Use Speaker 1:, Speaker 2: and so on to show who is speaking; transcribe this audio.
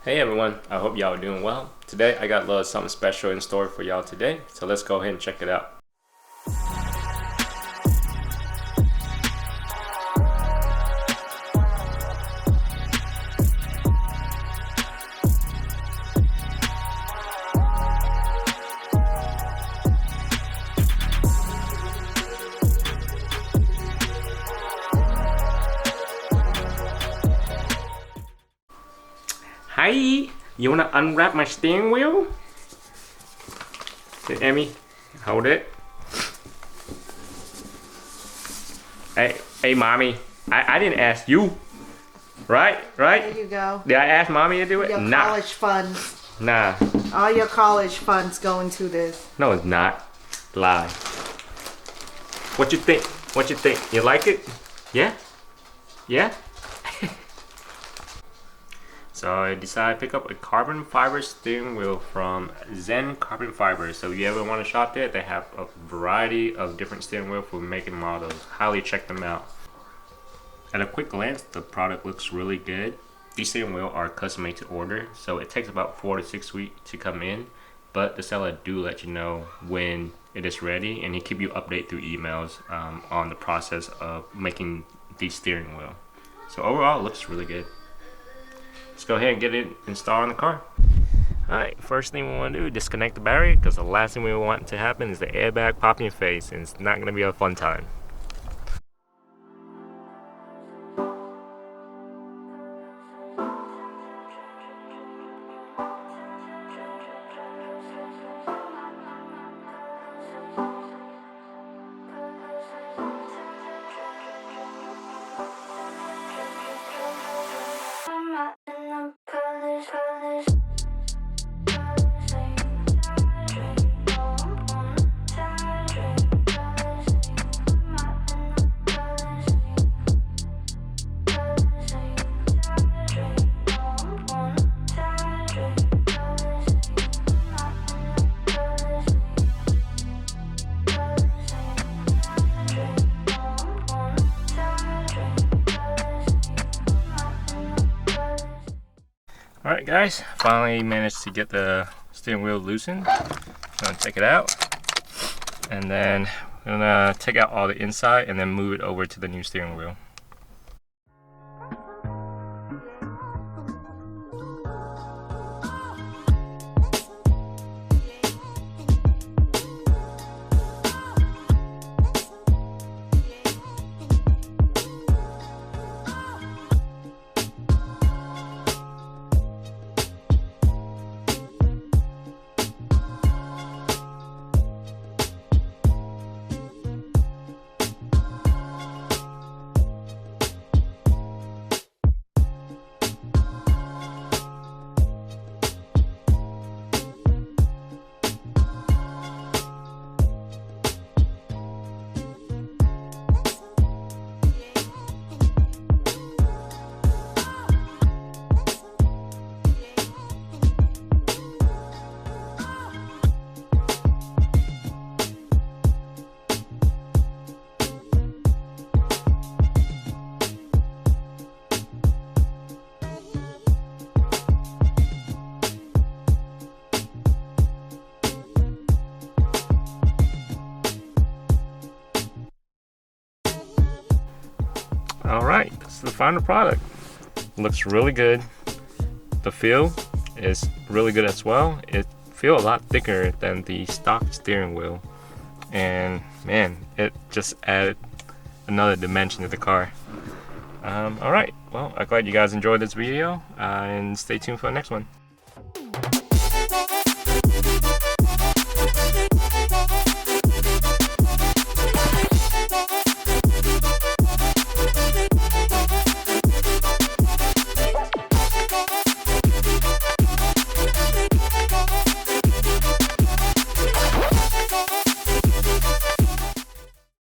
Speaker 1: Hey everyone, I hope y'all are doing well. Today I got a little something special in store for y'all today, so let's go ahead and check it out. Hi, you wanna unwrap my steering wheel? Hey, Emmy, hold it. Hey, mommy. I didn't ask you. Right?
Speaker 2: There you go.
Speaker 1: Did I ask mommy to do it?
Speaker 2: Your
Speaker 1: Nah.
Speaker 2: college funds.
Speaker 1: Nah.
Speaker 2: All your college funds going to this.
Speaker 1: No, it's not. Lie. What you think? What you think? You like it? Yeah? Yeah? So I decided to pick up a carbon fiber steering wheel from zencarbonfiber. So if you ever want to shop there, they have a variety of different steering wheels for making models. Highly check them out. At a quick glance, the product looks really good. These steering wheels are custom made to order, so it takes about 4 to 6 weeks to come in. But the seller do let you know when it is ready, and he keep you updated through emails on the process of making the steering wheel. So overall, it looks really good. Let's go ahead and get it installed in the car. Alright, first thing we want to do is disconnect the battery, because the last thing we want to happen is the airbag pop in your face, and it's not going to be a fun time. Alright guys, finally managed to get the steering wheel loosened. Gonna take it out, and then we're gonna take out all the inside and then move it over to the new steering wheel. Alright, this is the final product. Looks really good. The feel is really good as well. It feels a lot thicker than the stock steering wheel. And man, it just added another dimension to the car. Alright, well, I'm glad you guys enjoyed this video, and stay tuned for the next one.